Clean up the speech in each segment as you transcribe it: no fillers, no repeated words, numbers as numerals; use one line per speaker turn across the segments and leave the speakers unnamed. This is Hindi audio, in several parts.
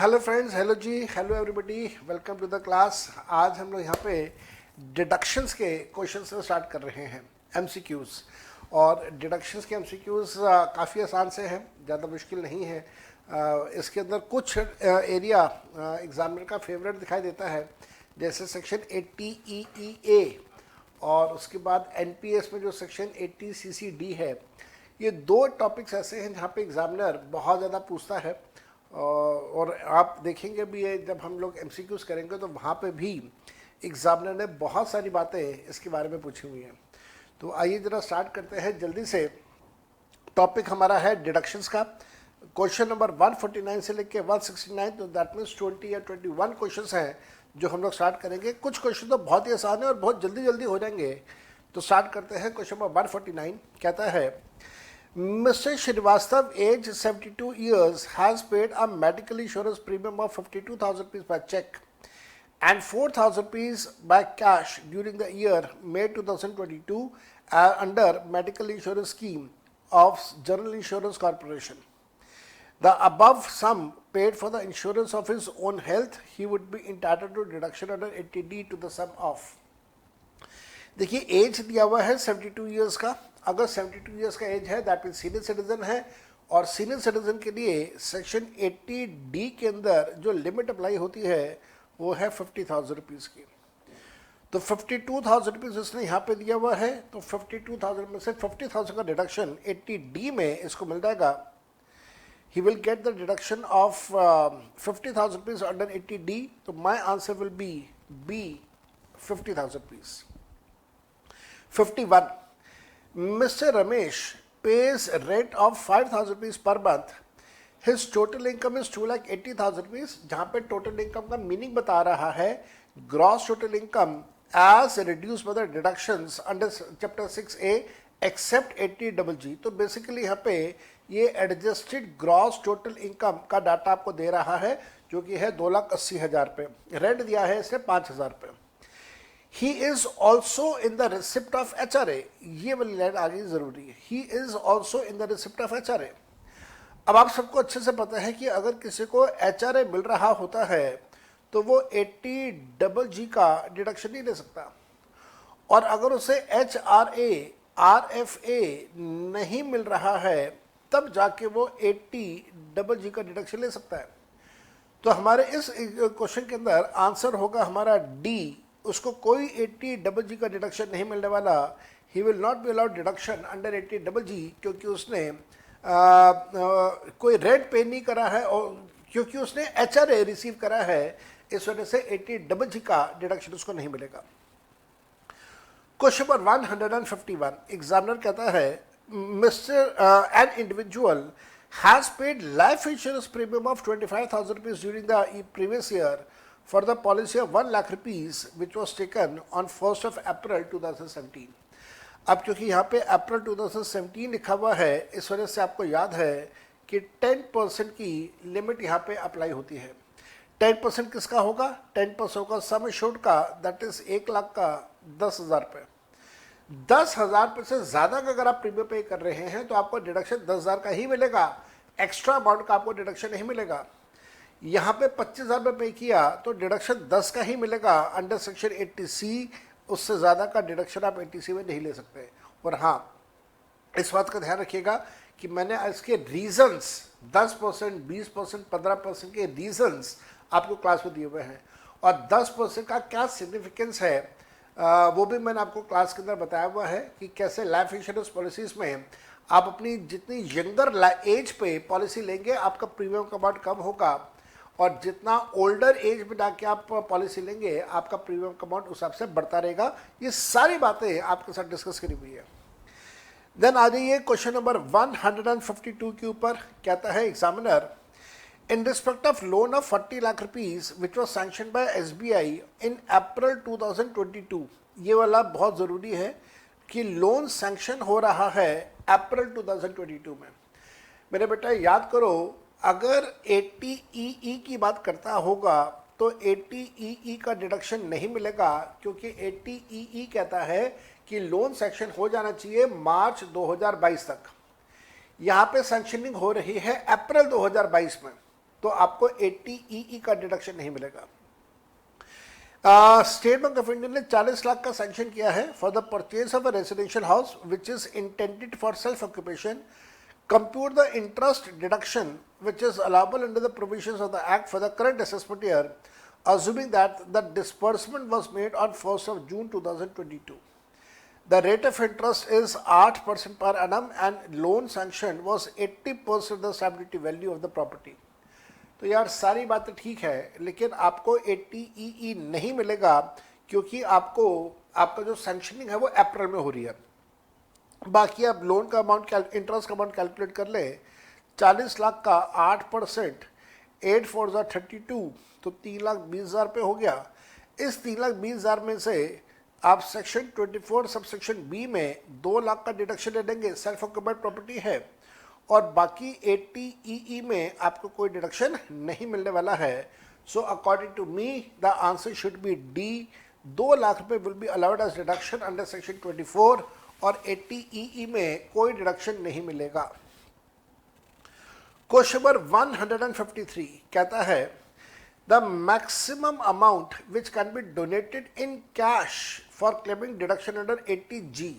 हेलो फ्रेंड्स, हेलो जी, hello everybody, welcome to the class. आज हम लोग यहाँ पे डिडक्शंस के क्वेश्चन से स्टार्ट कर रहे हैं, एमसीक्यूज़। और डिडक्शंस के एमसीक्यूज़ काफ़ी आसान से हैं, ज़्यादा मुश्किल नहीं है। इसके अंदर कुछ एरिया एग्जामिनर का फेवरेट दिखाई देता है, जैसे सेक्शन 80 EEA और उसके बाद एनपीएस में जो सेक्शन 80 CCD है। ये दो टॉपिक्स ऐसे हैं जहाँ पे एग्जामिनर बहुत ज़्यादा पूछता है। और आप देखेंगे भी ये जब हम लोग एमसीक्यूज़ करेंगे तो वहाँ पे भी एग्जामिनर ने बहुत सारी बातें इसके बारे में पूछी हुई हैं। तो आइए ज़रा स्टार्ट करते हैं जल्दी से। टॉपिक हमारा है डिडक्शंस का। क्वेश्चन नंबर 149 से लेकर 169, तो दैट मीन्स 20 या 21 क्वेश्चन हैं जो हम लोग स्टार्ट करेंगे। कुछ क्वेश्चन तो बहुत ही आसान है और बहुत जल्दी जल्दी हो जाएंगे। तो स्टार्ट करते हैं। क्वेश्चन नंबर 149 कहता है, Mr. Srivastava, age 72 years, has paid a medical insurance premium of 52,000 rupees by check and 4,000 rupees by cash during the year May 2022 under medical insurance scheme of General Insurance Corporation. The above sum paid for the insurance of his own health, he would be entitled to deduction under 80D to the sum of। देखिए, एज दिया हुआ है 72 ईयर्स का। अगर 72 ईयर्स का एज है दैट मीन सीनियर सिटीजन है, और सीनियर सिटीजन के लिए सेक्शन 80D के अंदर जो लिमिट अप्लाई होती है वो है 50,000 रुपीज़ की। तो 52,000 रुपीज़ इसने यहाँ पे दिया हुआ है, तो 52,000 में से 50,000 का डिडक्शन 80D में इसको मिल जाएगा। He will get the deduction of 50,000 rupees under 80D। तो my answer will B 50,000 rupees. 51. Mr. Ramesh pays rent of 5,000 rupees per month. His total income is 2,80,000 rupees, जहाँ पे total income का मीनिंग बता रहा है gross total income as reduced by the deductions under chapter 6A except 80GG। तो बेसिकली यहाँ पे ये एडजस्टेड ग्रॉस टोटल इनकम का डाटा आपको दे रहा है, जो कि है 2,80,000 पे। रेंट दिया है इसे 5,000 पे। He is also in the receipt of HRA। ये वाली लाइन आगे जरूरी है। He is also in the receipt of HRA। अब आप सबको अच्छे से पता है कि अगर किसी को HRA मिल रहा होता है तो वो 80GG का डिडक्शन नहीं ले सकता, और अगर उसे HRA RFA नहीं मिल रहा है तब जाके वो 80GG का डिडक्शन ले सकता है। तो हमारे इस क्वेश्चन के अंदर आंसर होगा हमारा डी। उसको कोई 80GG का डिडक्शन नहीं मिलने वाला। He will not be allowed deduction under 80GG, क्योंकि उसने कोई रेंट पे नहीं करा है और क्योंकि उसने HRA रिसीव करा है, इस वजह से 80GG का डिडक्शन उसको नहीं मिलेगा। क्वेश्चन नंबर 151, एग्जामिनर कहता है, mister an individual has paid life insurance premium of 25,000 rupees during the previous year for the policy of 1 lakh rupees which was taken on 1st of April 2017। अब क्योंकि यहाँ पे अप्रैल 2017 लिखा हुआ है, इस वजह से आपको याद है कि 10% की लिमिट यहाँ पे अप्लाई होती है। 10% किसका होगा? 10% होगा सम एश्योर्ड का, दैट इज 1 लाख का 10,000 पे। 10,000 पे से ज़्यादा का अगर आप प्रीमियम पे कर रहे हैं तो आपको डिडक्शन 10,000 का ही मिलेगा, एक्स्ट्रा अमाउंट का आपको डिडक्शन नहीं मिलेगा। यहाँ पे 25,000 पे किया तो डिडक्शन 10 का ही मिलेगा अंडर सेक्शन 80C। उससे ज़्यादा का डिडक्शन आप 80C में नहीं ले सकते। और हाँ, इस बात का ध्यान रखिएगा कि मैंने इसके रीजंस 10%, 20%, 15% के रीजंस आपको क्लास में दिए हुए हैं, और 10% का क्या सिग्निफिकेंस है वो भी मैंने आपको क्लास के अंदर बताया हुआ है कि कैसे लाइफ इंश्योरेंस पॉलिसीज़ में आप अपनी जितनी यंगर एज पे पॉलिसी लेंगे आपका प्रीमियम का अमाउंट कम होगा, और जितना ओल्डर एज में जाके आप पॉलिसी लेंगे आपका प्रीमियम का अमाउंट उस हिसाब से बढ़ता रहेगा। ये सारी बातें आपके साथ डिस्कस करी हुई है। देन आ जाइए क्वेश्चन नंबर 152 के ऊपर। कहता है examiner, in respect of loan of 40 lakh rupees which was sanction bye SBI इन अप्रैल 2022। ये वाला बहुत ज़रूरी है कि लोन सैंक्शन हो रहा है अप्रैल 2022 में। मेरे बेटा याद करो, अगर 80EE की बात करता होगा तो 80EE का डिडक्शन नहीं मिलेगा, क्योंकि 80EE कहता है कि लोन सैंक्शन हो जाना चाहिए मार्च 2022 तक। यहाँ पे सैंक्शनिंग हो रही है अप्रैल 2022 में। तो आपको 80 ई का डिडक्शन नहीं मिलेगा। स्टेट बैंक ऑफ इंडिया ने 40 लाख का सैंक्शन किया है for the purchase of a residential house which is intended for self occupation. Compute the interest deduction which is allowable under the provisions of the act for the current assessment year, assuming that the disbursement was made on 1st of June 2022. The rate of interest is 8% per annum and loan sanction was 80% of the stability value of the property. तो यार सारी बातें ठीक है, लेकिन आपको 80 ई नहीं मिलेगा क्योंकि आपका जो सैंक्शनिंग है वो अप्रैल में हो रही है। बाकी आप लोन का अमाउंट, इंटरेस्ट का अमाउंट कैलकुलेट कर ले, 40 लाख का 8%, 8 4 32, तो 3,20,000 पे हो गया। इस 3,20,000 में से आप सेक्शन 24 सब सेक्शन बी में 2 लाख का डिडक्शन ले लेंगे, सेल्फ ऑक्यूपाइड प्रॉपर्टी है, और बाकी 80 ई में आपको कोई डिडक्शन नहीं मिलने वाला है। So according to me the answer should be D, 2 lakh रुपए will be allowed as deduction under section 24 और 80 ई में कोई डिडक्शन नहीं मिलेगा। क्वेश्चन नंबर 153 कहता है the maximum amount which can be donated in cash for claiming deduction under 80G।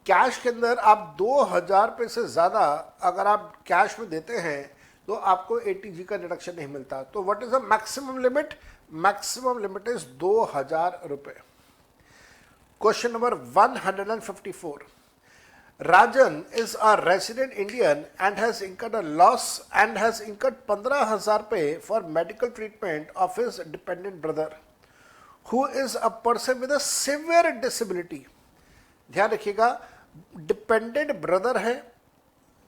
Cash के अंदर आप 2,000 रुपये से ज़्यादा अगर आप कैश में देते हैं तो आपको 80G का डिडक्शन नहीं मिलता। तो what is the maximum limit? Maximum limit is 2,000 रुपये। Question number 154, Rajan is a resident Indian and has incurred a loss and has incurred 15,000 रुपये for medical treatment of his dependent brother who is a person with a severe disability। ध्यान रखिएगा, डिपेंडेंट ब्रदर है,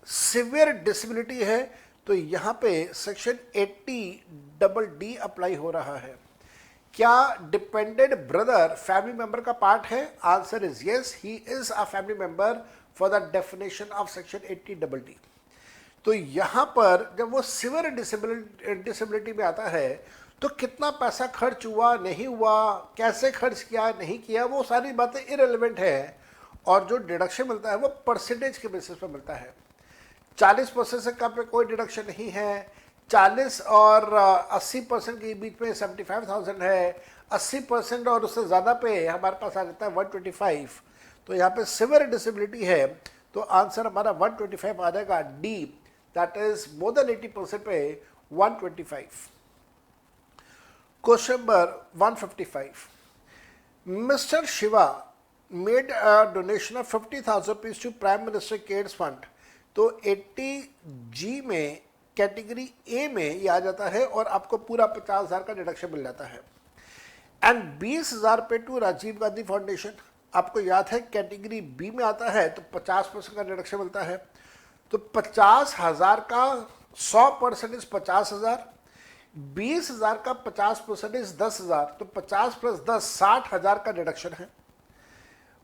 सिवियर डिसेबिलिटी है, तो यहाँ पे सेक्शन 80DD अप्लाई हो रहा है। क्या डिपेंडेंट ब्रदर फैमिली मेंबर का पार्ट है? Answer is yes, he is a family member for the definition of section 80DD। तो यहाँ पर जब वो सिवियर डिसेबिलिटी में आता है तो कितना पैसा खर्च हुआ, नहीं हुआ, कैसे खर्च किया, नहीं किया, वो सारी बातें इररिलेवेंट है, और जो डिडक्शन मिलता है वो परसेंटेज के बेसिस पर मिलता है। 40% से कम पे कोई डिडक्शन नहीं है, 40 और 80% के बीच में 75,000 है, 80% और उससे ज़्यादा पे हमारे पास आ जाता है 125। तो यहाँ पे सिवियर डिसेबिलिटी है, तो आंसर हमारा 125 आ जाएगा D, that is more than 80% पे 125। Question number 155, mister Shiva made a donation of 50,000 rupees to prime minister cares fund. तो 80G में कैटेगरी ए में ये आ जाता है और आपको पूरा 50,000 का डिडक्शन मिल जाता है। एंड 20,000 रुपये टू राजीव गांधी फाउंडेशन, आपको याद है कैटेगरी बी में आता है तो 50% का डिडक्शन मिलता है। तो 50,000 का 100% इज 50,000, 20,000 का 50% इज 10,000, तो 50 + 10 60,000 का डिडक्शन है।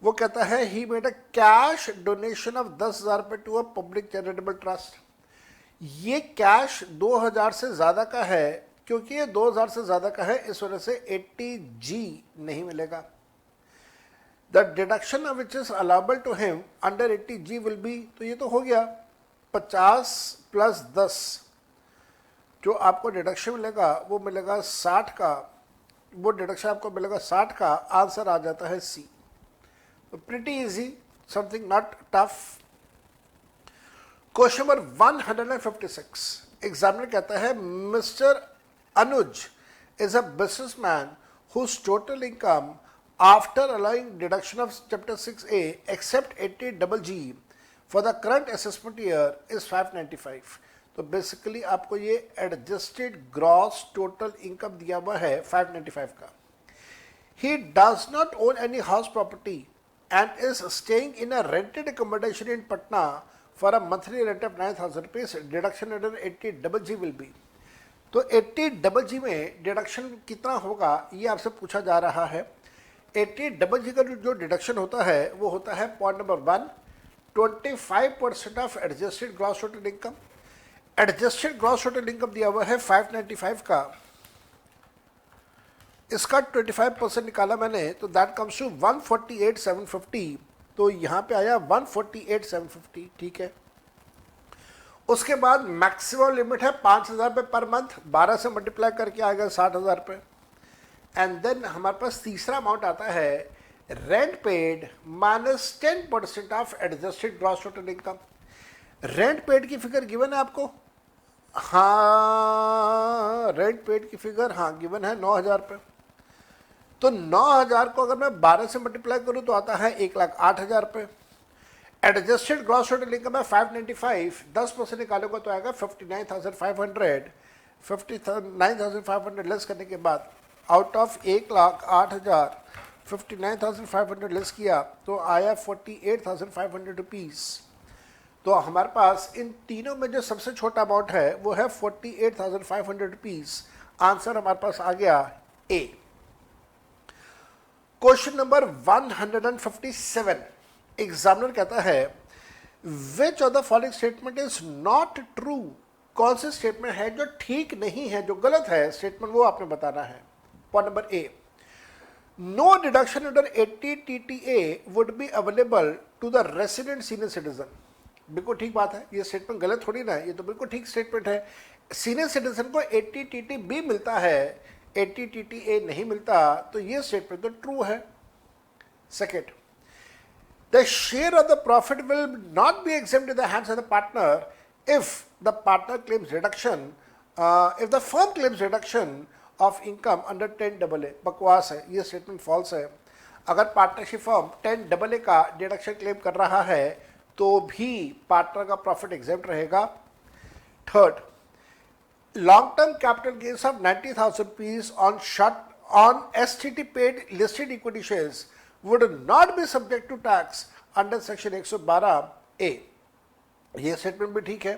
वो कहता है he made a cash donation of 10,000 रुपये to a public charitable trust. ये कैश 2,000 से ज़्यादा का है, क्योंकि ये 2,000 से ज़्यादा का है इस वजह से 80G नहीं मिलेगा। The deduction which is allowable to him under 80G will be, तो ये तो हो गया 50 + 10, जो आपको डिडक्शन मिलेगा वो मिलेगा 60 का, वो डिडक्शन आपको मिलेगा 60 का। आंसर आ जाता है सी। Pretty easy, something not tough. Question number 156, examiner कहता है mister Anuj is a businessman whose total income after allowing deduction of chapter 6A except 80G for the current assessment year is 595। तो बेसिकली आपको ये एडजस्टेड ग्रॉस टोटल इनकम दिया हुआ है 595 का। He does not own any house property and is staying in a rented accommodation in Patna for a monthly rent of 9,000 rupees. Deduction under 80G will be। तो 80G में डिडक्शन कितना होगा ये आपसे पूछा जा रहा है। 80G का जो डिडक्शन होता है वो होता है point number 1, 25% of adjusted gross total income. Adjusted gross total income दिया हुआ है 595 का, इसका 25% निकाला मैंने तो दैट कम्स टू 148,750। तो यहाँ पे आया 148,750, ठीक है। उसके बाद मैक्सिमम लिमिट है 5,000 रुपये पर मंथ, 12 से मल्टीप्लाई करके आएगा 60,000 रुपये। एंड देन हमारे पास तीसरा अमाउंट आता है rent paid minus 10% of adjusted gross total income. Rent paid की फिगर गिवन है आपको, हाँ रेंट पेड की फिगर हाँ गिवन है 9,000 रुपये। तो 9,000 को अगर मैं 12 से मल्टीप्लाई करूं तो आता है 1,08,000 रुपये। एडजस्टेड ग्रॉस टोटल इनकम है 595, 10% निकालोगे तो आएगा 59,500। 59,500 लेस करने के बाद आउट ऑफ 1,08,000 59,500 लेस किया तो आया 48,500 रुपीज़। तो हमारे पास इन तीनों में जो सबसे छोटा अमाउंट है वो है 48,500 रुपीज़। आंसर हमारे पास आ गया ए। क्वेश्चन नंबर 157, एग्जामिनर कहता है which of the following statement is not true. कौन से स्टेटमेंट है जो ठीक नहीं है, जो गलत है स्टेटमेंट, वो आपने बताना है। Point number A, no deduction under 80 TTA would be available to the resident senior citizen. बिल्कुल ठीक बात है, ये स्टेटमेंट गलत थोड़ी ना है, ये तो बिल्कुल ठीक स्टेटमेंट है। सीनियर सिटीजन को 80 TTB मिलता है, 80 TTA नहीं मिलता, तो ये स्टेटमेंट तो ट्रू है। Second, the share of the profit will not be exempt in the hands of the partner if the partner claims reduction, if the firm claims reduction of income under 10AA। बकवास है, ये स्टेटमेंट फॉल्स है। अगर पार्टनरशिप फर्म 10AA का डिडक्शन क्लेम कर रहा है तो भी पार्टनर का प्रॉफिट एग्जेम्प्ट रहेगा। Third, long term capital gains of 90,000 rupees on STT paid listed equity shares would not be subject to tax under section 112A। ये स्टेटमेंट भी ठीक है,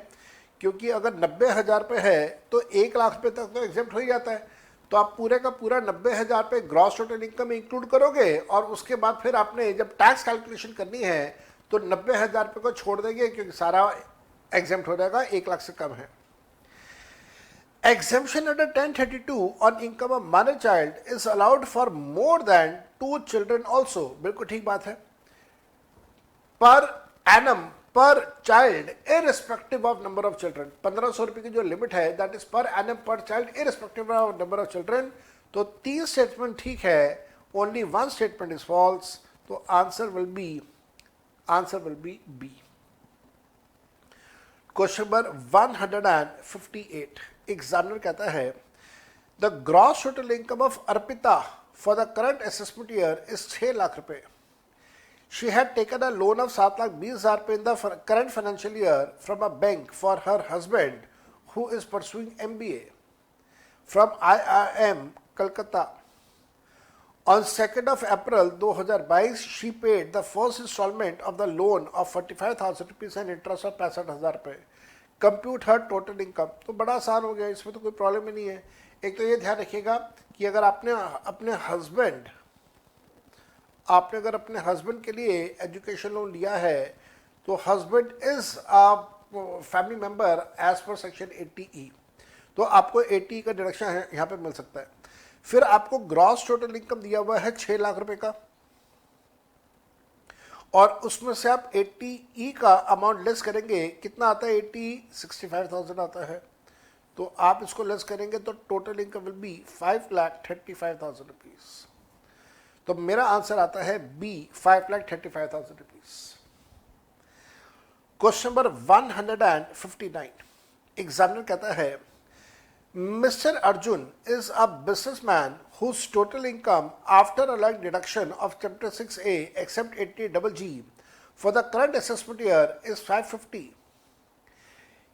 क्योंकि अगर 90,000 रुपये है तो 1,00,000 रुपये तक तो एग्जेम्प्ट हो ही जाता है। तो आप पूरे का पूरा 90,000 रुपये ग्रॉस टोटल इनकम में इंक्लूड करोगे और उसके बाद फिर आपने जब टैक्स कैलकुलेशन करनी है तो 90,000 रुपये को छोड़ देंगे, क्योंकि सारा एग्जेम्प्ट हो जाएगा, 1,00,000 से कम है। Exemption under 1032 on income of minor child is allowed for more than 2 children also। बिल्कुल ठीक बात है। पर एनम पर child irrespective of number of children, 1,500 रुपये की जो लिमिट है दैट इज पर एनम पर child irrespective of number of children। तो 3 स्टेटमेंट ठीक है, ओनली 1 स्टेटमेंट इज फॉल्स। तो answer will be B. Question number 158, examiner कहता है the gross total income of Arpita for the current assessment year is 6 lakh रुपए। She had taken a loan of 7,20,000 रुपए in the current financial year from a bank for her husband who is pursuing MBA from IIM Calcutta. On 2nd of April 2022, she paid the first installment of the loan of 45,000 rupees and interest of 65,000 रुपये। कंप्यूट हर टोटल इनकम। तो बड़ा आसान हो गया, इसमें तो कोई प्रॉब्लम ही नहीं है। एक तो ये ध्यान रखिएगा कि अगर आपने अपने हस्बैंड के लिए एजुकेशन लोन लिया है तो husband is a family member as per section 80E, तो आपको 80E का डिडक्शन यहाँ पे मिल सकता है। फिर आपको ग्रॉस टोटल इनकम दिया हुआ है 6 लाख रुपए का, और उसमें से आप 80E का अमाउंट लेस करेंगे, कितना आता है 80, 65,000 आता है। तो आप इसको लेस करेंगे तो total income will be 5,35,000 rupees. तो मेरा आंसर आता है B, 5,35,000 rupees. Question number 159, examiner कहता है Mr. Arjun is a businessman whose total income after allowing deduction of Chapter 6A except 80GG for the current assessment year is 550.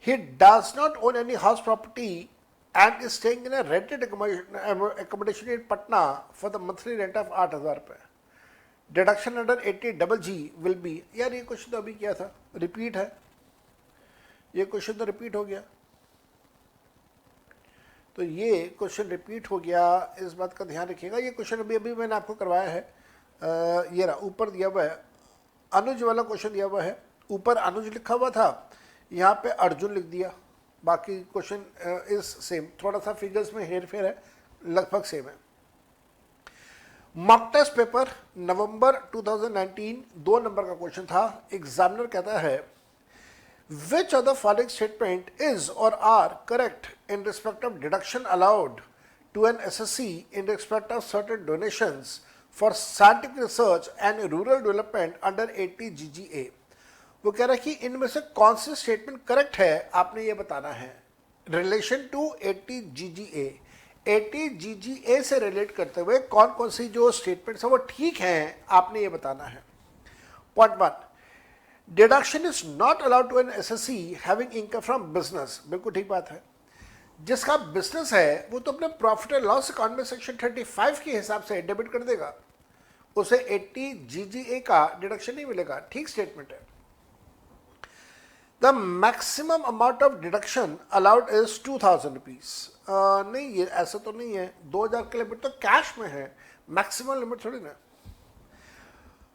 He does not own any house property and is staying in a rented accommodation in Patna for the monthly rent of 8,000 रुपये। Deduction under 80GG will be, यार ये क्वेश्चन तो अभी किया था, रिपीट है, ये क्वेश्चन तो रिपीट हो गया। तो ये क्वेश्चन रिपीट हो गया, इस बात का ध्यान रखिएगा। ये क्वेश्चन अभी मैंने आपको करवाया है, ये रहा ऊपर दिया हुआ है, अनुज वाला क्वेश्चन दिया हुआ है, ऊपर अनुज लिखा हुआ था, यहाँ पे अर्जुन लिख दिया। बाकी क्वेश्चन इज सेम, थोड़ा सा फिगर्स में हेर फेर है, लगभग सेम है। मॉक टेस्ट पेपर नवंबर 2019, 2 नंबर का क्वेश्चन था। एग्जामिनर कहता है Which of the following statement is or are correct in respect of deduction allowed to an SSC in respect of certain donations for scientific research and rural development under 80 GGA? वो कह रहा है कि इनमें से कौन सी स्टेटमेंट करेक्ट है, आपने ये बताना है रिलेशन टू 80 GGA। 80 GGA से रिलेट करते हुए कौन कौन सी जो स्टेटमेंट्स है वो ठीक हैं, आपने ये बताना है। Point 1, deduction is not allowed to an SSC having income from business. बिल्कुल ठीक बात है। जिसका बिजनेस है वो तो अपने प्रॉफिट एंड लॉस अकाउंट में सेक्शन 35 के हिसाब से डेबिट कर देगा, उसे 80 GGA का डिडक्शन नहीं मिलेगा। ठीक स्टेटमेंट है। The maximum amount of deduction allowed is 2000 rupees. नहीं, ये ऐसा तो नहीं है। 2000 का लिमिट तो कैश में है, मैक्सिमम लिमिट थोड़ी ना।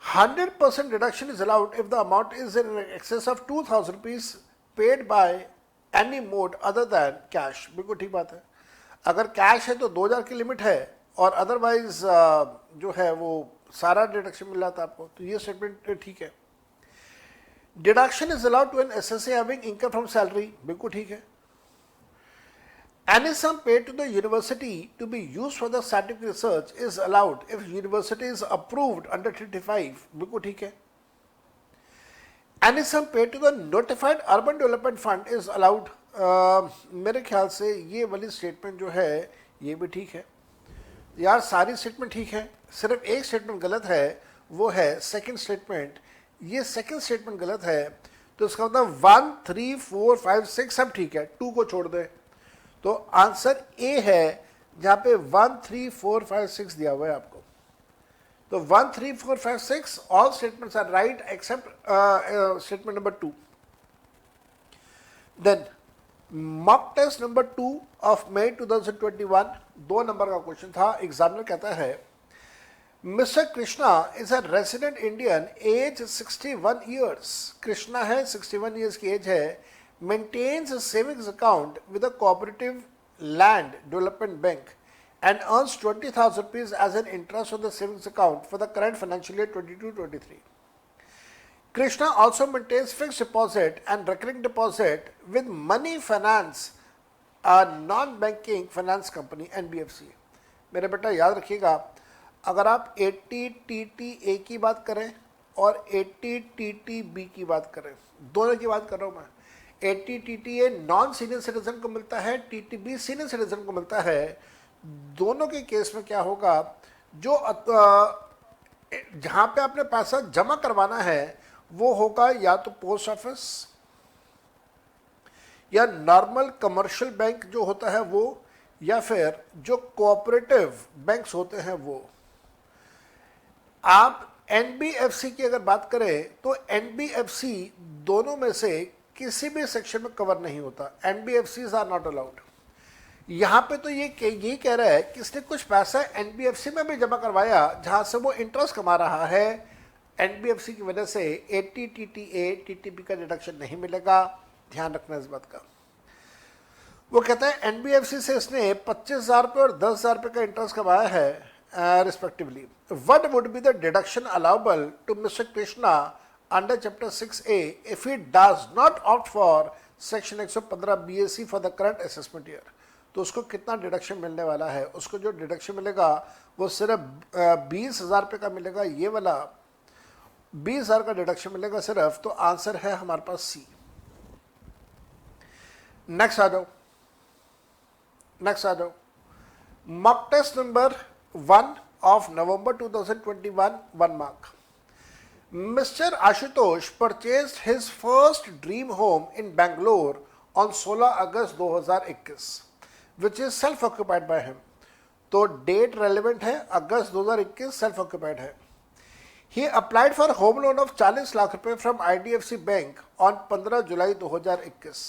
100% deduction is allowed if the amount is in excess of 2000 rupees paid by any mode other than cash. बिल्कुल ठीक बात है। अगर कैश है तो 2000 की लिमिट है और अदरवाइज जो है वो सारा डिडक्शन मिल रहा था आपको, तो ये स्टेटमेंट ठीक है। Deduction is allowed to an SSC having income from salary. बिल्कुल ठीक है। Any sum paid to the university to be used for the scientific research is allowed if university is approved under 35। बिल्कुल ठीक है। Any sum paid to the notified urban development fund is allowed। मेरे ख्याल से ये वाली स्टेटमेंट जो है ये भी ठीक है। यार सारी स्टेटमेंट ठीक है, सिर्फ एक स्टेटमेंट गलत है, वो है सेकंड स्टेटमेंट। ये सेकंड स्टेटमेंट गलत है, तो इसका मतलब 1, 3, 4, 5, 6 सब ठीक है, 2 को छोड़ दे। तो आंसर ए है जहां पे 1, 3, 4, 5, 6 दिया हुआ है आपको। तो 1, 3, 4, 5, 6 all statements are right except statement number 2। Then mock test number 2 of May 2021, 2 number का क्वेश्चन था। एग्जामिनर कहता है mister Krishna is a resident Indian, as 61 years. Krishna है, 61 ईयर्स की एज है, maintains a savings account with a cooperative land development bank and earns 20,000 rupees as an interest on the savings account for the current financial year 22-23. Krishna also maintains fixed deposit and recurring deposit with Money Finance, a non-banking finance company, NBFC। मेरे बेटा याद रखिएगा, अगर आप 80 TTA की बात करें और 80 TTB की बात करें, दोनों की बात कर रहा हूँ मैं। 80 TTA नॉन सीनियर सिटीजन को मिलता है, TTB सीनियर सिटीजन को मिलता है। दोनों के केस में क्या होगा, जो जहां पे आपने पैसा जमा करवाना है वो होगा या तो पोस्ट ऑफिस या नॉर्मल कमर्शियल बैंक जो होता है वो, या फिर जो कोऑपरेटिव बैंक्स होते हैं वो। आप NBFC की अगर बात करें तो NBFC दोनों में से किसी भी सेक्शन में कवर नहीं होता। NBFCs are not allowed. यहाँ पे तो ये कह रहा है कि इसने कुछ पैसा NBFC में भी जमा करवाया जहाँ से वो इंटरेस्ट कमा रहा है, NBFC की वजह से 80 TTA TTB का डिडक्शन नहीं मिलेगा। ध्यान रखना इस बात का। वो कहता है NBFC से इसने 25,000 रुपये और 10,000 रुपये का इंटरेस्ट कमाया है respectively. What would be the deduction allowable to mister Krishna under chapter 6A if he does not opt for section 115 BAC for the current assessment year? तो उसको कितना डिडक्शन मिलने वाला है? उसको जो डिडक्शन मिलेगा वो सिर्फ 20,000 रुपये का मिलेगा। ये वाला 20,000 का डिडक्शन मिलेगा सिर्फ। तो आंसर है हमारे पास सी। नेक्स्ट आ जाओ। Mock test number 1 of November 2021, 1 mark. Mr. Ashutosh purchased his first dream home in Bangalore on 16 August 2021, which is self-occupied by him। तो डेट रेलिवेंट है, अगस्त 2021 सेल्फ ऑक्यूपाइड है। He applied for home loan of 40 lakh रुपए from IDFC Bank on 15 July 2021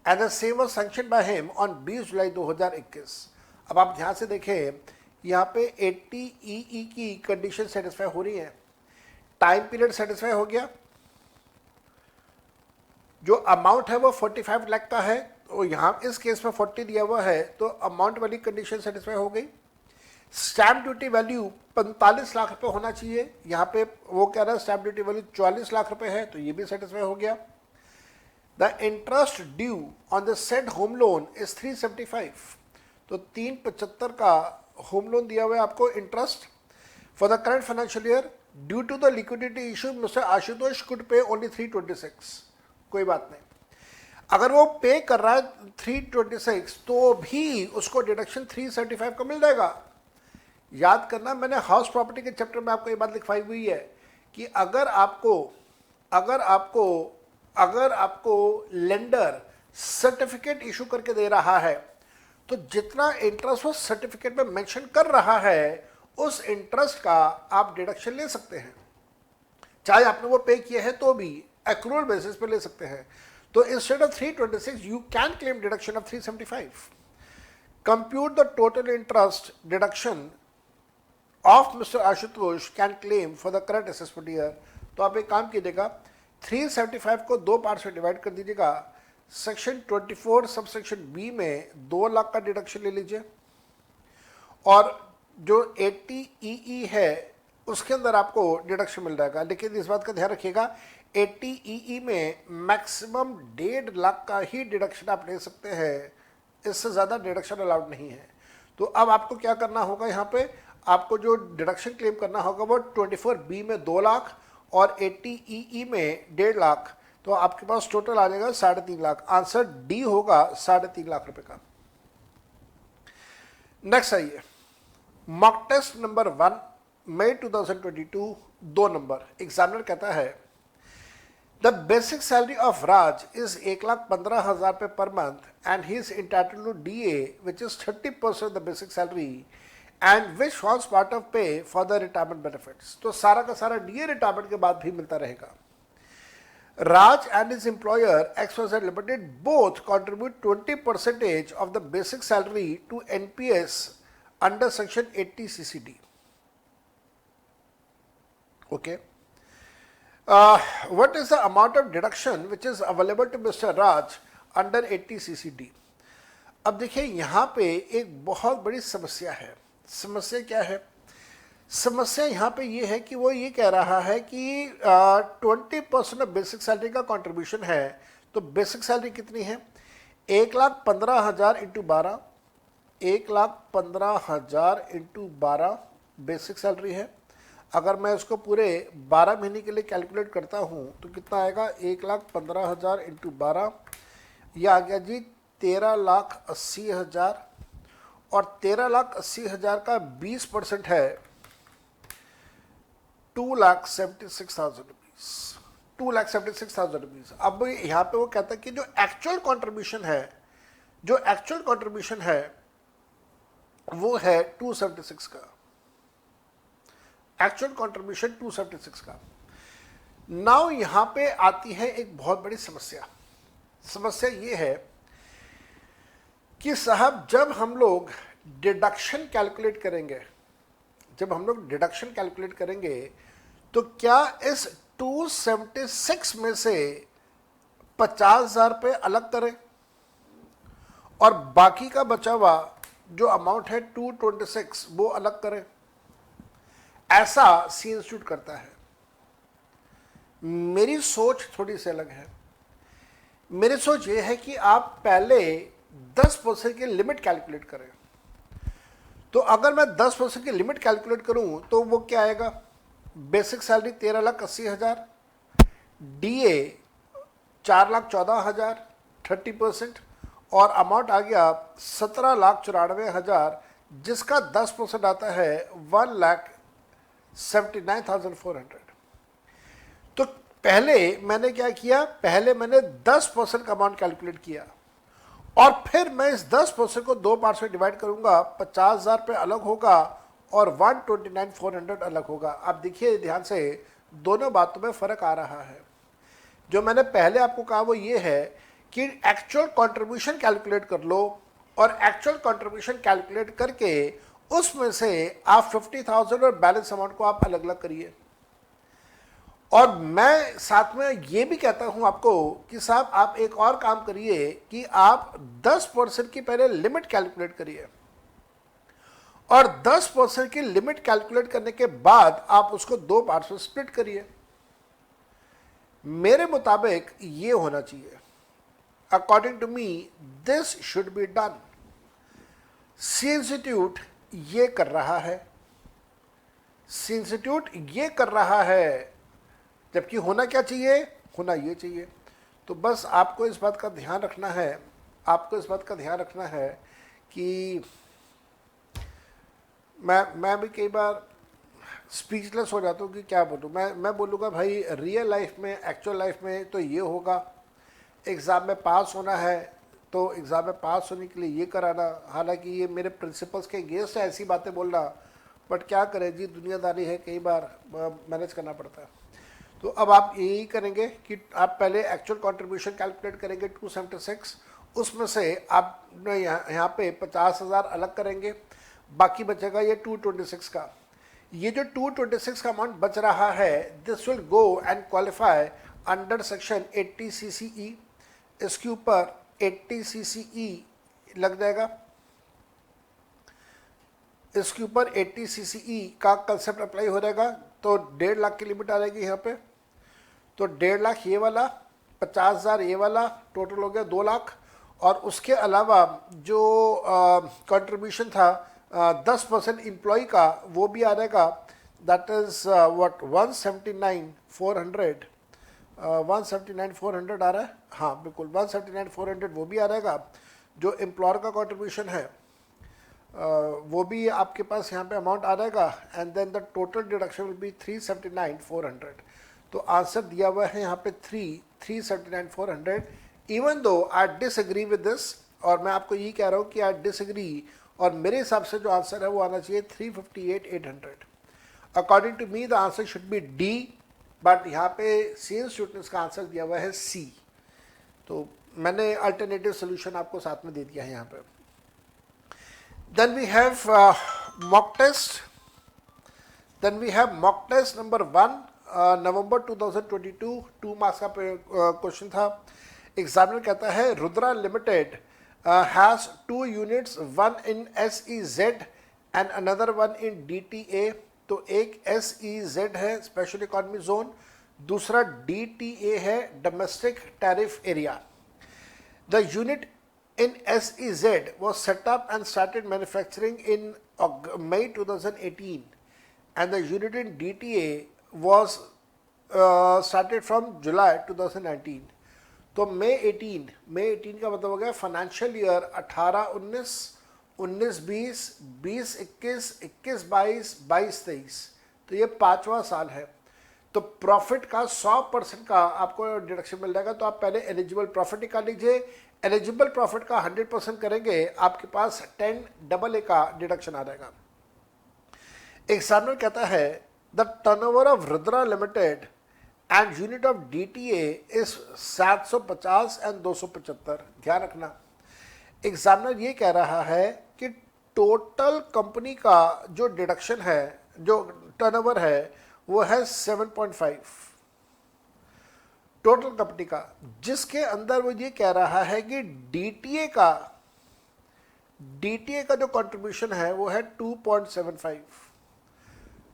and the same was sanctioned by him on 20 जुलाई 2021। अब आप ध्यान से देखें, यहाँ पे 80 EE की कंडीशन सेटिस्फाई हो रही है, टाइम पीरियड सेटिस्फाई हो गया, जो अमाउंट है वो 45 लाख का है, तो यहाँ इस केस में 40 दिया हुआ है, तो अमाउंट वाली कंडीशन सेटिस्फाई हो गई। स्टैम्प ड्यूटी वैल्यू 45 लाख रुपए होना चाहिए, यहाँ पे वो कह रहा है स्टैम्प ड्यूटी वैल्यू 44 लाख रुपए है, तो ये भी सेटिस्फाई हो गया। The interest due on the said home loan is 375, तो 375 का होम लोन दिया हुआ है आपको interest for the current financial year. Due to the liquidity issue mister Ashutosh could pay only 326, कोई बात नहीं। अगर वो पे कर रहा है 326 तो भी उसको डिडक्शन 375 का मिल जाएगा। याद करना, मैंने हाउस प्रॉपर्टी के चैप्टर में आपको ये बात लिखवाई हुई है कि अगर आपको लेंडर सर्टिफिकेट इशू करके दे रहा है तो जितना इंटरेस्ट वो सर्टिफिकेट में मेंशन कर रहा है उस इंटरेस्ट का आप डिडक्शन ले सकते हैं, चाहे आपने वो पे किया है तो भी एक्रूअल बेसिस पे ले सकते हैं। तो instead of 326 you can claim deduction of 375। Compute the total interest deduction of mister Ashutosh can claim for the current assessment year. तो आप एक काम कीजिएगा, 375 को 2 पार्ट में डिवाइड कर दीजिएगा। सेक्शन 24 सब सेक्शन बी में 2 लाख का डिडक्शन ले लीजिए और जो 80 है उसके अंदर आपको डिडक्शन मिल जाएगा। लेकिन इस बात का ध्यान रखिएगा 80 में मैक्सिमम 1.5 लाख का ही डिडक्शन आप ले सकते हैं, इससे ज़्यादा डिडक्शन अलाउड नहीं है। तो अब आपको क्या करना होगा, यहाँ पे आपको जो डिडक्शन क्लेम करना होगा वो 24B में 2 लाख और 80 में 1.5 लाख, तो आपके पास टोटल आ जाएगा 3.5 लाख। आंसर डी होगा 3.5 लाख रुपए का। नेक्स्ट आइए, mock test number 1 May 2022, 2 number. Examiner कहता है the basic salary of Raj is 1,15,000 रुपये per month and he is entitled to DA which is 30% of the basic salary and which forms part of pay for the retirement benefits. तो सारा का सारा DA रिटायरमेंट के बाद भी मिलता रहेगा। Raj and his employer XYZ Limited both contribute 20% of the basic salary to NPS under section 80 CCD. Okay. What is the amount of deduction which is available to Mr. Raj under 80 CCD? अब देखिए यहाँ पे एक बहुत बड़ी समस्या है। समस्या क्या है? समस्या यहाँ पे ये है कि वो ये कह रहा है कि 20% ऑफ बेसिक सैलरी का कंट्रीब्यूशन है। तो बेसिक सैलरी कितनी है? 1,15,000 इंटू 12, 1,15,000 इंटू 12 बेसिक सैलरी है। अगर मैं इसको पूरे 12 महीने के लिए कैलकुलेट करता हूँ तो कितना आएगा? 1,15,000 इंटू 12, यह आ गया जी 13,80,000 और 13,80,000 का 20% है 2,76,000 रुपीज, 2,76,000 रुपीज। अब यहाँ पे वो कहता है कि जो एक्चुअल कंट्रीब्यूशन है वो है 276 का, एक्चुअल कंट्रीब्यूशन 276 का। नाउ यहाँ पे आती है एक बहुत बड़ी समस्या। समस्या ये है कि साहब जब हम लोग डिडक्शन कैलकुलेट करेंगे तो क्या इस 276 में से 50,000 रुपये अलग करें और बाकी का बचा हुआ जो अमाउंट है 226 वो अलग करें? ऐसा सी इंस्टीट्यूट करता है। मेरी सोच थोड़ी सी अलग है। मेरी सोच ये है कि आप पहले 10% की लिमिट कैलकुलेट करें। तो अगर मैं 10% की लिमिट कैलकुलेट करूं तो वो क्या आएगा? बेसिक सैलरी 13,80,000, DA 4,14,000 30%, और अमाउंट आ गया 17,94,000 जिसका 10% आता है 1,79,400। तो पहले मैंने क्या किया? पहले मैंने 10% का अमाउंट कैलकुलेट किया और फिर मैं इस 10% को 2 पार्ट्स में डिवाइड करूंगा। 50,000 रुपये अलग होगा और 129,400 अलग होगा। आप देखिए ध्यान से, दोनों बातों में फ़र्क आ रहा है। जो मैंने पहले आपको कहा वो ये है कि एक्चुअल कंट्रीब्यूशन कैलकुलेट कर लो और एक्चुअल कंट्रीब्यूशन कैलकुलेट करके उसमें से आप 50,000 और बैलेंस अमाउंट को आप अलग अलग करिए। और मैं साथ में ये भी कहता हूं आपको कि साहब आप एक और काम करिए कि आप 10% की पहले लिमिट कैलकुलेट करिए और 10% की लिमिट कैलकुलेट करने के बाद आप उसको 2 पार्ट्स में स्प्लिट करिए। मेरे मुताबिक ये होना चाहिए। According to me this should be done. See institute ये कर रहा है, सी इंस्टीट्यूट ये कर रहा है, जबकि होना क्या चाहिए, होना ये चाहिए। तो बस आपको इस बात का ध्यान रखना है, आपको इस बात का ध्यान रखना है कि मैं भी कई बार स्पीचलेस हो जाता हूँ कि क्या बोलूँ। मैं बोलूँगा भाई रियल लाइफ में, एक्चुअल लाइफ में तो ये होगा, एग्ज़ाम में पास होना है तो एग्ज़ाम में पास होने के लिए ये कराना। हालांकि ये मेरे प्रिंसिपल्स के अगेंस्ट है ऐसी बातें बोलना, बट क्या करें जी, दुनियादारी है, कई बार मैनेज करना पड़ता है। तो अब आप यही करेंगे कि आप पहले एक्चुअल कंट्रीब्यूशन कैलकुलेट करेंगे 276, उसमें से आप यहाँ पे 50,000 अलग करेंगे, बाकी बचेगा ये 226 का। ये जो 226 का अमाउंट बच रहा है, this will go and qualify under section 80 CCE। इसके ऊपर 80 CCE लग जाएगा, इसके ऊपर 80 CCE का कंसेप्ट अप्लाई हो जाएगा। तो 1.5 लाख की लिमिट आ जाएगी यहाँ पे। तो 1.5 लाख ये वाला, 50,000 ये वाला, टोटल हो गया 2 लाख। और उसके अलावा जो कंट्रीब्यूशन था 10% एम्प्लॉय का, वो भी आ जाएगा, दैट इज़ व्हाट 179,400 179,400 आ रहा है, हाँ बिल्कुल 179,400 वो भी आ रहेगा। जो एम्प्लॉयर का कंट्रीब्यूशन है वो भी आपके पास यहाँ पे अमाउंट आ जाएगा, and then the total deduction will be 379,400। तो आंसर दिया हुआ है यहाँ पे 379,400। Even though I disagree with this, और मैं आपको यही कह रहा हूँ कि आई डिसएग्री, और मेरे हिसाब से जो आंसर है वो आना चाहिए 358,800। According to me the answer should be D, but यहाँ पे सी इंस्टीट्यूट ने इसका आंसर दिया हुआ है सी। तो मैंने अल्टरनेटिव सोल्यूशन आपको साथ में दे दिया है यहाँ पे। Then we have mock test. Then we have mock test number 1, November 2022, 2 marks का क्वेश्चन था। एग्जामिनर कहता है Rudra limited has 2 units, one in SEZ and another one in DTA। तो एक SEZ है स्पेशल इकोनॉमी जोन, दूसरा DTA है domestic tariff area. The unit in SEZ was set up and started manufacturing in May 2018, and the unit in DTA was started from July 2019. तो मई 18 का मतलब हो गया फाइनेंशियल ईयर 18-19, 19-20, 20-21, 21-22, 22-23। तो ये 5वां साल है। तो प्रॉफिट का 100% का आपको डिडक्शन मिल जाएगा। तो आप पहले एलिजिबल प्रॉफिट निकाल लीजिए। एलिजिबल प्रॉफिट का 100% करेंगे, आपके पास 10AA का डिडक्शन आ जाएगा। एग्जामिनर कहता है the turnover of Rudra limited and unit of DTA is 750 and 275। ध्यान रखना, एग्जामिनर ये कह रहा है कि टोटल कंपनी का जो डिडक्शन है, जो टर्नओवर है, वो है 7.5 टोटल कंपनी का, जिसके अंदर वो ये कह रहा है कि DTA का जो कंट्रीब्यूशन है वो है 2.75।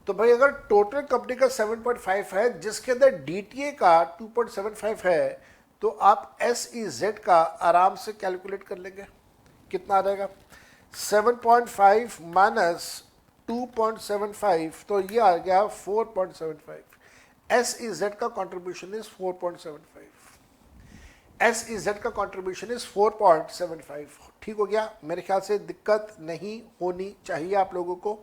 तो भाई अगर टोटल कंपनी का 7.5 है, जिसके अंदर DTA का 2.75 है, तो आप SEZ का आराम से कैलकुलेट कर लेंगे। कितना आ जाएगा? 7.5 माइनस 2.75, तो ये आ गया 4.75। SEZ का कंट्रीब्यूशन इज 4.75। SEZ का कंट्रीब्यूशन इज 4.75। ठीक हो गया? मेरे ख्याल से दिक्कत नहीं होनी चाहिए आप लोगों को।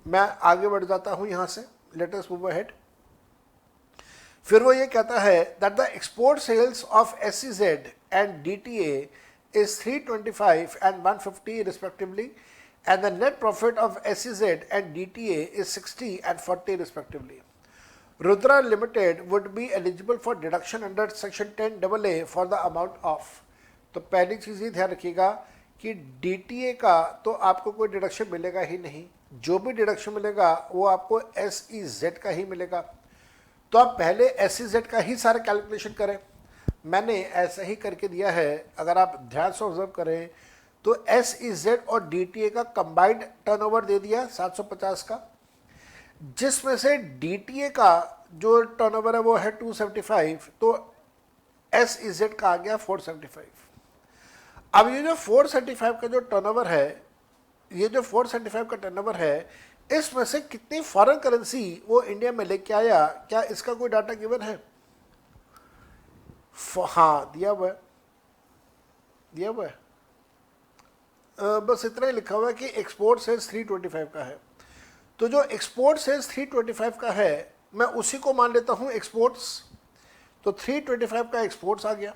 मैं आगे बढ़ जाता हूं यहां से, लेट अस मूव अहेड। फिर वो ये कहता है that the export sales of SEZ and DTA is 325 and 150 respectively, and the net profit of SEZ and DTA is 60 and 40 respectively. Rudra Limited would be eligible for deduction under section 10AA for the amount of। तो पहली चीज़ ये ध्यान रखिएगा कि DTA का तो आपको कोई डिडक्शन मिलेगा ही नहीं, जो भी डिडक्शन मिलेगा वो आपको SEZ का ही मिलेगा। तो आप पहले SEZ का ही सारा कैलकुलेशन करें। मैंने ऐसा ही करके दिया है, अगर आप ध्यान से ऑब्जर्व करें तो SEZ और DTA का कंबाइंड टर्नओवर दे दिया 750 का, जिसमें से DTA का जो टर्नओवर है वो है 275। तो SEZ का आ गया 475। अब ये जो 475 का जो टर्नओवर है, ये जो 475 का टर्नओवर है, इसमें से कितनी फॉरेन करेंसी वो इंडिया में लेके आया, क्या इसका कोई डाटा गिवन है? हाँ, दिया हुआ है, दिया हुआ है। बस इतना ही लिखा हुआ है कि एक्सपोर्ट सेल्स 325 का है। तो जो एक्सपोर्ट सेल्स 325 का है, मैं उसी को मान लेता हूं एक्सपोर्ट्स। तो 325 का एक्सपोर्ट्स आ गया।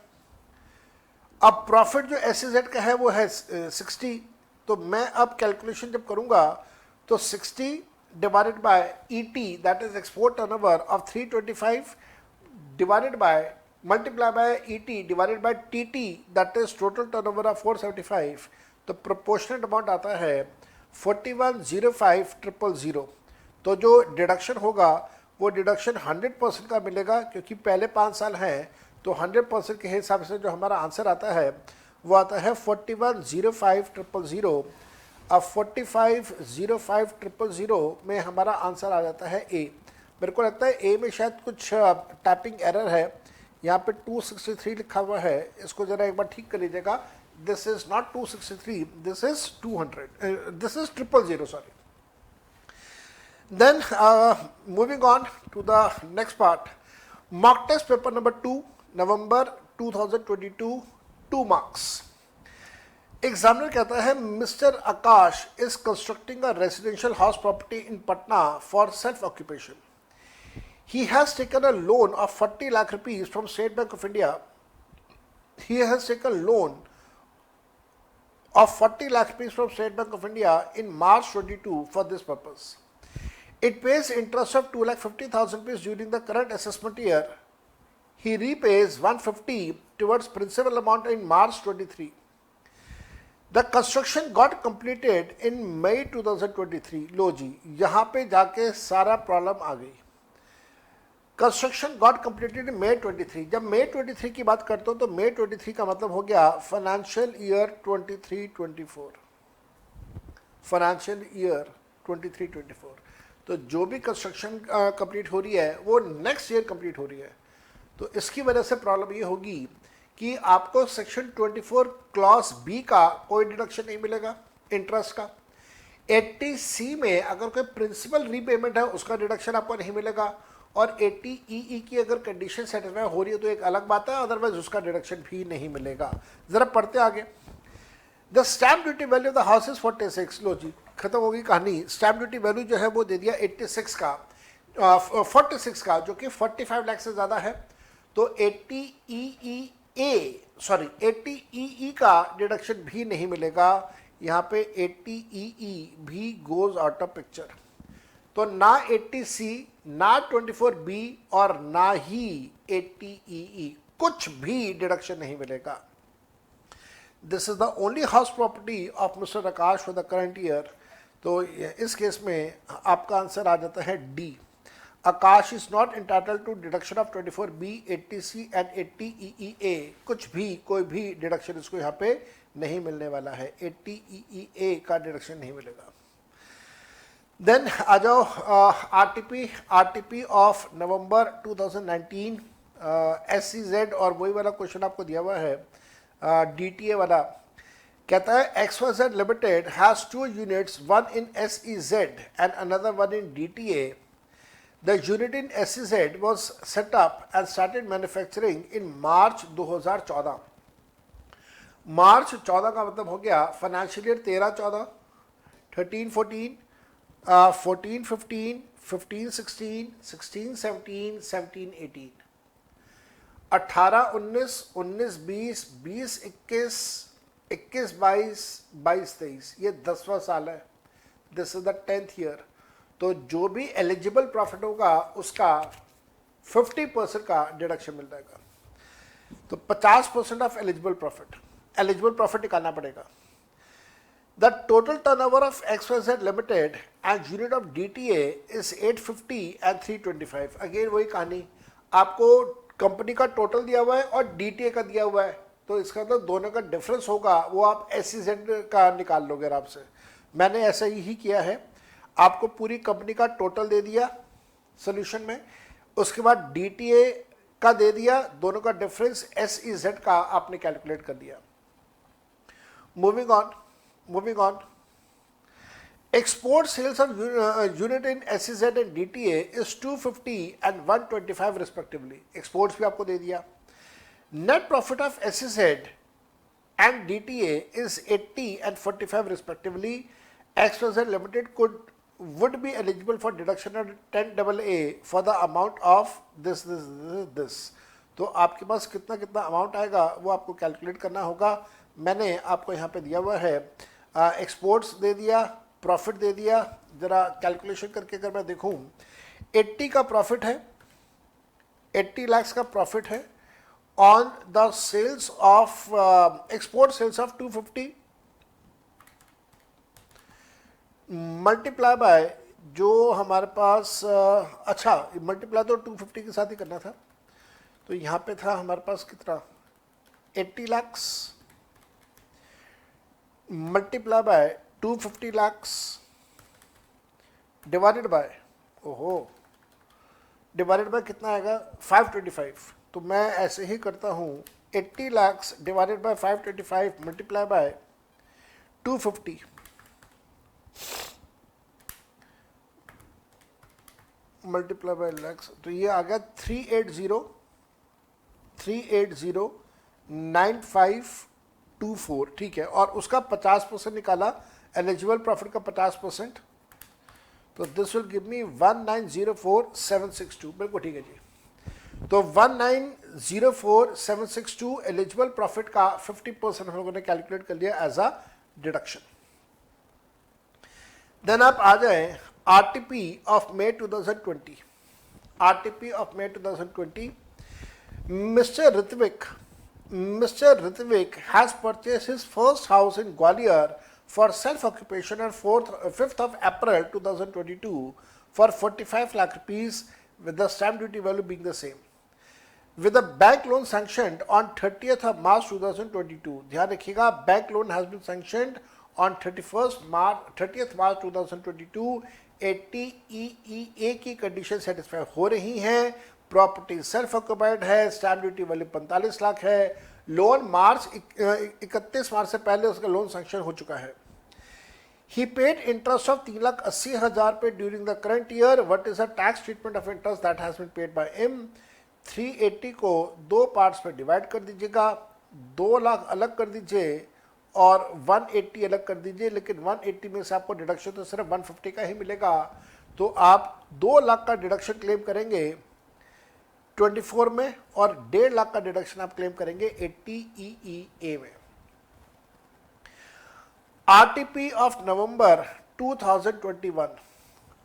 अब प्रॉफिट जो SEZ का है वो है 60। तो मैं अब कैलकुलेशन जब करूंगा तो 60 divided by ET, that is export turnover of 325, divided by multiply by ET divided by TT, that is total turnover of 475। तो प्रोपोर्शनेट अमाउंट आता है 4105,000। तो जो डिडक्शन होगा वो डिडक्शन 100% का मिलेगा, क्योंकि पहले 5 साल हैं। तो 100% के हिसाब से जो हमारा आंसर आता है वो आता है 4105,000। अब 4505,000 में हमारा आंसर आ जाता है ए। मेरे को लगता है ए में शायद कुछ टाइपिंग एरर है, यहाँ पे 263 लिखा हुआ है, इसको ज़रा एक बार ठीक कर लीजिएगा। This is not 263, this is 200, this is 000, sorry. Then moving on to the next part, mock test paper number 2, November 2022, 2 marks. Examiner कहता है Mr. Akash is constructing a residential house property in Patna for self-occupation. He has taken a loan of 40 lakh rupees from State Bank of India. He has taken loan of 40 lakh rupees from State Bank of India in March 22 for this purpose. It pays interest of 2,50,000 rupees during the current assessment year. He repays 150 towards principal amount in March 23. The construction got completed in May 2023. लो जी, यहाँ पे जाके सारा प्रॉब्लम आ गई। Construction got completed in May 23। जब May 23 की बात करता हूँ तो May 23 का मतलब हो गया फाइनेंशियल ईयर 23-24, फाइनेंशियल ईयर 23-24। तो जो भी कंस्ट्रक्शन कंप्लीट हो रही है वो नेक्स्ट ईयर कंप्लीट हो रही है। तो इसकी वजह से प्रॉब्लम ये होगी कि आपको सेक्शन 24 क्लॉज बी का कोई डिडक्शन नहीं मिलेगा इंटरेस्ट का। 80C में अगर कोई प्रिंसिपल रीपेमेंट है उसका डिडक्शन आपको नहीं मिलेगा, और 80EE की अगर कंडीशन सेटिस्फाई हो रही है तो एक अलग बात है, अदरवाइज उसका डिडक्शन भी नहीं मिलेगा। ज़रा पढ़ते आगे। The stamp duty value of the house is 46। लो जी, खत्म होगी कहानी। स्टैम्प ड्यूटी वैल्यू जो है वो दे दिया 46 का, 46 का, जो कि 45 लाख से ज़्यादा है। तो 80EE का डिडक्शन भी नहीं मिलेगा। यहाँ पे 80EE भी गोज आउट ऑफ पिक्चर। तो ना 80C, ना 24B और ना ही 80EE, कुछ भी डिडक्शन नहीं मिलेगा। This is the only house property of mister Aakash for the current year. तो इस केस में आपका आंसर आ जाता है D. Aakash is not entitle to deduction of 24B, 80C and 80EEA। कुछ भी, कोई भी डिडक्शन इसको यहाँ पे नहीं मिलने वाला है। 80EEA का डिडक्शन नहीं मिलेगा। देन आ जाओ आरटीपी ऑफ नवंबर 2019, SEZ, और वही वाला क्वेश्चन आपको दिया हुआ है DTA वाला। कहता है XYZ Limited has 2 units, one in SEZ and another one in DTA. The unit in SEZ was set up and started manufacturing in March 2014. मार्च 14 का मतलब हो गया फाइनेंशियल ईयर 13-14, 13-14, 14-15, 15-16, 16-17, 17-18, 18-19, 19-20, 20-21, 21-22, 22-23, ये 10वां साल है। This is the 10th year. तो जो भी एलिजिबल प्रॉफिट होगा उसका 50% का डिडक्शन मिल जाएगा। तो 50% ऑफ एलिजिबल प्रॉफिट निकालना पड़ेगा। The total turnover of XYZ Limited and unit of DTA is 850 and 325. Again वही कहानी, आपको कंपनी का टोटल दिया हुआ है और DTA का दिया हुआ है, तो इसका मतलब दोनों का डिफरेंस होगा वो आप SEZ का निकाल लोगे आराम से। मैंने ऐसा ही किया है, आपको पूरी कंपनी का टोटल दे दिया सोल्यूशन में, उसके बाद DTA का दे दिया, दोनों का डिफरेंस SEZ का आपने कैलकुलेट कर दिया। Moving on, export sales of unit in SEZ and DTA is 250 and 125 respectively. Exports भी आपको दे दिया। Net profit of SEZ and DTA is 80 and 45 respectively. XYZ Limited would be eligible for deduction under 10AA for the amount of this. तो आपके पास कितना कितना अमाउंट आएगा वो आपको कैलकुलेट करना होगा। मैंने आपको यहाँ पे दिया हुआ है, एक्सपोर्ट्स दे दिया, प्रॉफिट दे दिया। जरा कैलकुलेशन करके अगर मैं देखूं, 80 का प्रॉफिट है, 80 लाख का प्रॉफिट है on the sales of export sales of 250 multiply by जो हमारे पास अच्छा मल्टीप्लाई तो 250 के साथ ही करना था, तो यहाँ पे था हमारे पास कितना 80 lakh multiply by 250 lakh divided by divided by कितना आएगा 525। तो मैं ऐसे ही करता हूँ 80 lakh divided by 525 multiply by 250 multiply bye lakhs, तो ये आ गया 380,9524। ठीक है, और उसका 50% निकाला, एलिजिबल प्रॉफिट का 50%, तो दिस विल गिव मी 1904762। बिल्कुल ठीक है जी। तो 1904762 एलिजिबल प्रॉफिट का 50% हम लोगों ने कैलकुलेट कर लिया एज अ डिडक्शन। देन आप आ जाए RTP of May 2020. RTP of May 2020. Mr. Ritvik has purchased his first house in Gwalior for self-occupation on 5th of April 2022 for 45 lakh rupees, with the stamp duty value being the same, with a bank loan sanctioned on 30th of March 2022. ध्यान रखिएगा, bank loan has been sanctioned on 30th March 2022. 80EEA की कंडीशन सेटिस्फाई हो रही हैं, प्रॉपर्टी सेल्फ ऑक्युपाइड है, स्टैम्प ड्यूटी वाली 45 लाख है, लोन 31 मार्च से पहले उसका लोन सैंक्शन हो चुका है। ही paid interest of 3,80,000 pay during the current year. What is the tax treatment of interest that has been paid by him? 380 को दो पार्ट्स में डिवाइड कर दीजिएगा, 2 लाख अलग कर दीजिए और 180 अलग कर दीजिए, लेकिन 180 में से आपको डिडक्शन तो सिर्फ 150 का ही मिलेगा, तो आप 2 लाख का डिडक्शन क्लेम करेंगे 24 में और 1.5 लाख का डिडक्शन आप क्लेम करेंगे 80EEA में। RTP of November 2021.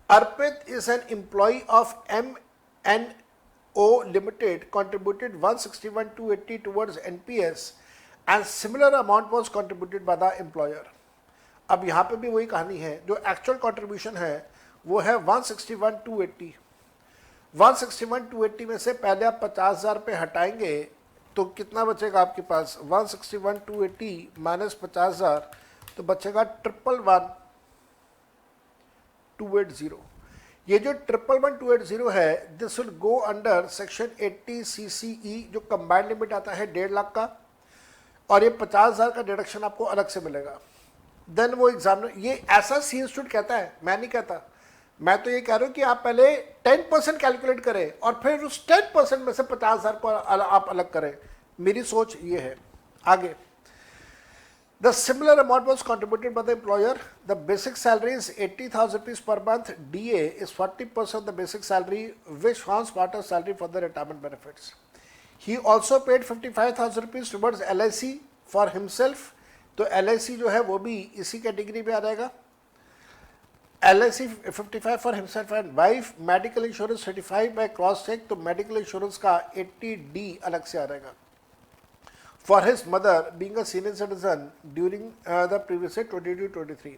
Arpit is an employee of MNO Limited, contributed 161,280 towards NPS and similar amount was contributed by the employer. अब यहाँ पे भी वही कहानी है, जो एक्चुअल कंट्रीब्यूशन है वो है 161,280। 161,280 में से पहले आप 50,000 रुपये हटाएंगे तो कितना बचेगा आपके पास? 161,280 माइनस 50,000 तो बचेगा 111,280। ये जो 111,280 है, this will go under section 80 CCE, जो कंबाइंड लिमिट आता है 1.5 लाख का, और ये 50,000 का डिडक्शन आपको अलग से मिलेगा। देन वो एग्जामिनर, ये ऐसा सी इंस्टीट्यूट कहता है, मैं नहीं कहता, मैं तो ये कह रहा हूँ कि आप पहले 10% कैलकुलेट करें और फिर उस 10% में से 50,000 को आप अलग करें। मेरी सोच ये है। आगे, the similar amount was contributed by the employer. The basic salary is 80,000 rupees per month. DA is 40% of the basic salary, which forms part of salary for the retirement benefits. He also paid 55,000 rupees towards LIC for himself. तो LIC जो है वो भी इसी कैटेगरी में आ जाएगा। LIC 55 for himself and wife, medical insurance 35 by cross check, तो medical insurance का 80D अलग से आ जाएगा। For his mother being a senior citizen during the previous year 22-23.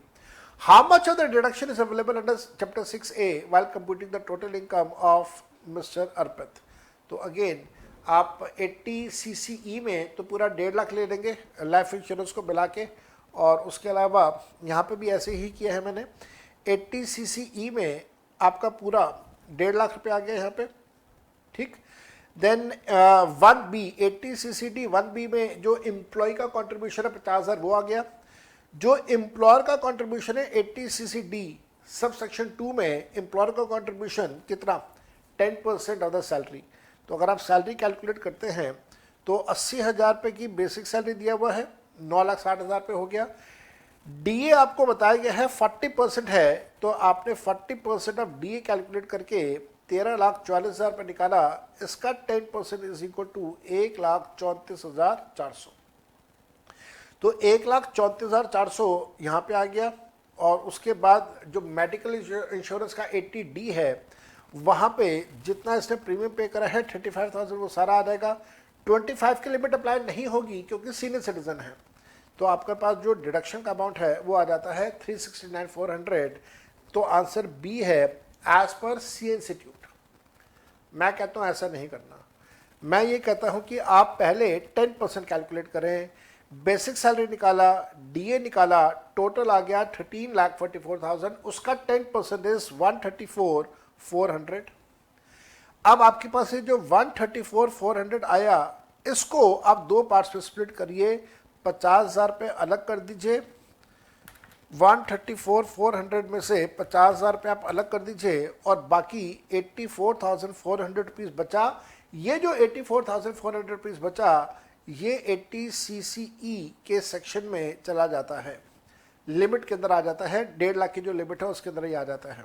How much of the deduction is available under chapter 6A while computing the total income of Mr. Arpit? तो again आप 80 CCE में तो पूरा 1.5 लाख ले लेंगे लाइफ इंश्योरेंस को मिला के, और उसके अलावा यहाँ पे भी ऐसे ही किया है मैंने। 80 CCE में आपका पूरा 1.5 लाख रुपये आ गया यहाँ पे, ठीक। देन 1B 80 CCD 1B में जो एम्प्लॉय का कंट्रीब्यूशन है 50,000 वो आ गया। जो एम्प्लॉयर का कंट्रीब्यूशन है 80 CCD सब सेक्शन 2 में एम्प्लॉयर का कंट्रीब्यूशन कितना 10% ऑफ द सैलरी। तो अगर आप सैलरी कैलकुलेट करते हैं तो 80,000 रुपये की बेसिक सैलरी दिया हुआ है, 9,60,000 रुपये हो गया। डीए आपको बताया गया है 40% है, तो आपने 40% ऑफ डीए कैलकुलेट करके 13,44,000 रुपये निकाला। इसका 10% इज इक्वल टू 1,34,400। तो 1,34,400 यहाँ पे आ गया। और उसके बाद जो मेडिकल इंश्योरेंस का 80D है वहाँ पे जितना इसने प्रीमियम पे करा है 35,000 वो सारा आ जाएगा। 25 की लिमिट अप्लाई नहीं होगी क्योंकि सीनियर सिटीजन है। तो आपके पास जो डिडक्शन का अमाउंट है वो आ जाता है 369,400। तो आंसर बी है एज पर सी इंस्टीट्यूट। मैं कहता हूँ ऐसा नहीं करना, मैं ये कहता हूँ कि आप पहले 10% कैलकुलेट करें, बेसिक सैलरी निकाला, डीए निकाला, टोटल आ गया 13,44,000, उसका 10% इज 134,400। अब आपके पास ये जो 134,400 आया इसको आप दो पार्ट्स में स्प्लिट करिए। 50,000 रुपये अलग कर दीजिए, 134,400 में से 50,000 रुपये आप अलग कर दीजिए और बाकी 84,400 रुपीज़ बचा। ये जो 84,400 रुपीज़ बचा ये 80 CCE के सेक्शन में चला जाता है, लिमिट के अंदर आ जाता है। 1.5 लाख की जो लिमिट है उसके अंदर ही आ जाता है।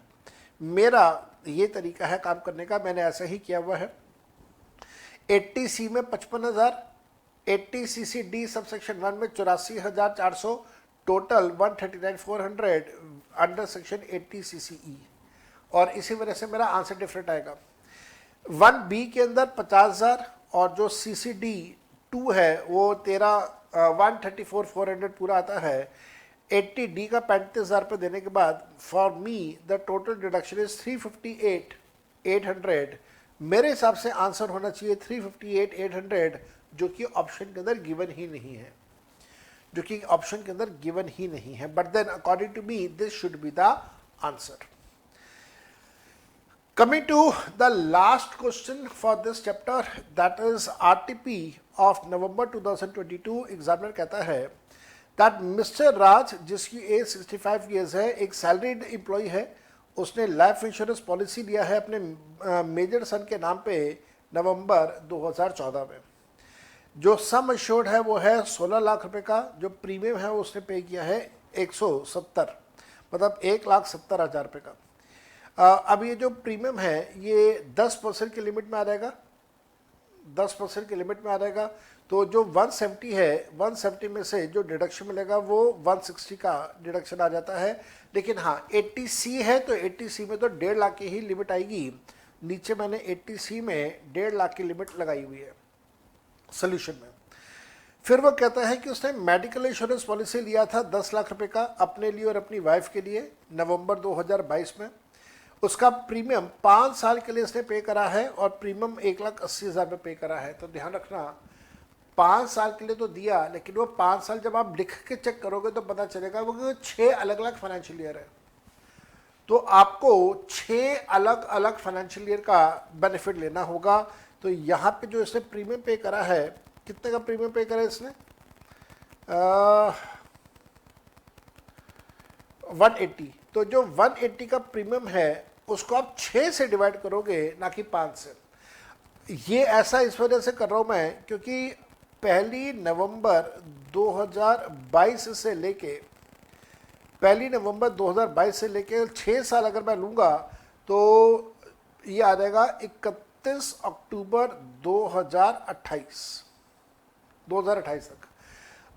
मेरा ये तरीका है काम करने का, मैंने ऐसा ही किया हुआ है। 80C में 55,000, 80 CCD सब सेक्शन 1 में 84,400, टोटल 139,400 अंडर सेक्शन 80 CCE। और इसी वजह से मेरा आंसर डिफरेंट आएगा। 1B के अंदर 50,000 और जो CCD 2 है वो 134,400 पूरा आता है। 80D का 35,000 रुपये देने के बाद for me the total deduction is 358,800। मेरे हिसाब से आंसर होना चाहिए 358,800, जो कि ऑप्शन के अंदर गिवन ही नहीं है, जो कि ऑप्शन के अंदर गिवन ही नहीं है। But then according to me this should be the answer. Coming to the last question for this chapter, that is RTP of November 2022, examiner कहता है that Mr. राज जिसकी एज 65 years है, एक सैलरीड एम्प्लॉय है, उसने लाइफ इंश्योरेंस पॉलिसी लिया है अपने मेजर सन के नाम पे नवंबर 2014 में। जो सम एश्योर्ड है वो है 16 लाख रुपए का, जो प्रीमियम है उसने पे किया है 170, मतलब 1,70,000 रुपये का। अब ये जो प्रीमियम है ये 10% की लिमिट में आ जाएगा, 10% की लिमिट में आ जाएगा। तो जो 170 है, 170 में से जो डिडक्शन मिलेगा वो 160 का डिडक्शन आ जाता है। लेकिन हाँ 80C है तो 80C में तो 1.5 लाख की ही लिमिट आएगी। नीचे मैंने 80C में 1.5 लाख की लिमिट लगाई हुई है सोल्यूशन में। फिर वो कहता है कि उसने मेडिकल इंश्योरेंस पॉलिसी लिया था 10 लाख रुपए का अपने लिए और अपनी वाइफ के लिए नवंबर 2022 में। उसका प्रीमियम 5 साल के लिए इसने पे करा है और प्रीमियम 1,80,000 पे करा है। तो ध्यान रखना 5 साल के लिए तो दिया, लेकिन वो 5 साल जब आप लिख के चेक करोगे तो पता चलेगा वो 6 अलग अलग फाइनेंशियल ईयर है। तो आपको 6 अलग अलग फाइनेंशियल ईयर का बेनिफिट लेना होगा। तो यहाँ पे जो इसने प्रीमियम पे करा है, कितने का प्रीमियम पे करा है इसने 180। तो जो 180 का प्रीमियम है उसको आप 6 से डिवाइड करोगे ना कि 5 से। ये ऐसा इस वजह से कर रहा हूँ मैं क्योंकि 1 नवंबर 2022 से लेके 6 साल अगर मैं लूँगा तो ये आ जाएगा 31 अक्टूबर 2028 तक।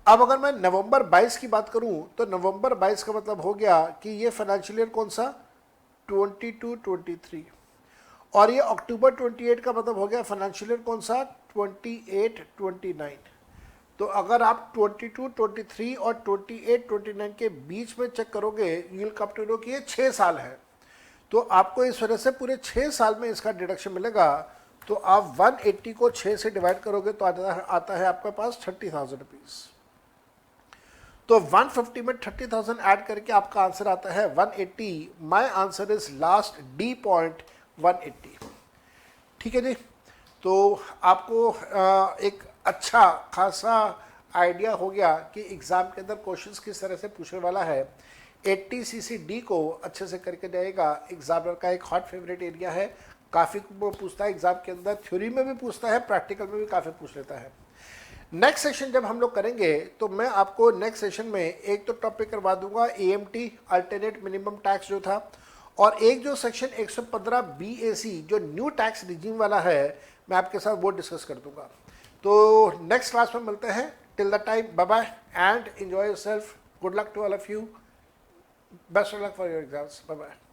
अब अगर मैं नवंबर 22 की बात करूं तो नवंबर 22 का मतलब हो गया कि ये फाइनेंशियल ईयर कौन सा 22-23, और ये अक्टूबर 28 का मतलब हो गया फाइनेंशियल ईयर कौन सा 28-29। तो अगर आप 22-23 और 28-29 के बीच में चेक करोगे you will come to know कि ये 6 साल है। तो आपको इस वजह से पूरे 6 साल में इसका डिडक्शन मिलेगा। तो आप 180 को 6 से डिवाइड करोगे तो आता है आपके पास 30,000 रुपीज़। तो 150 में 30,000 ऐड करके आपका आंसर आता है 180। My answer is last D point 180। ठीक है जी। तो आपको एक अच्छा खासा आइडिया हो गया कि एग्ज़ाम के अंदर क्वेश्चंस किस तरह से पूछने वाला है। 80 CCD को अच्छे से करके जाएगा, एग्जामिनर का एक हॉट फेवरेट एरिया है, काफ़ी वो पूछता है एग्जाम के अंदर, थ्योरी में भी पूछता है, प्रैक्टिकल में भी काफ़ी पूछ लेता है। नेक्स्ट सेशन जब हम लोग करेंगे तो मैं आपको नेक्स्ट सेशन में एक तो टॉपिक करवा दूंगा AMT अल्टरनेट मिनिमम टैक्स जो था, और एक जो सेक्शन 115 BAC जो न्यू टैक्स रिजीम वाला है मैं आपके साथ वो डिस्कस कर दूंगा। तो नेक्स्ट क्लास में मिलते हैं, till the time bye bye and enjoy yourself, good luck to all of you, best of luck for your exams, bye bye.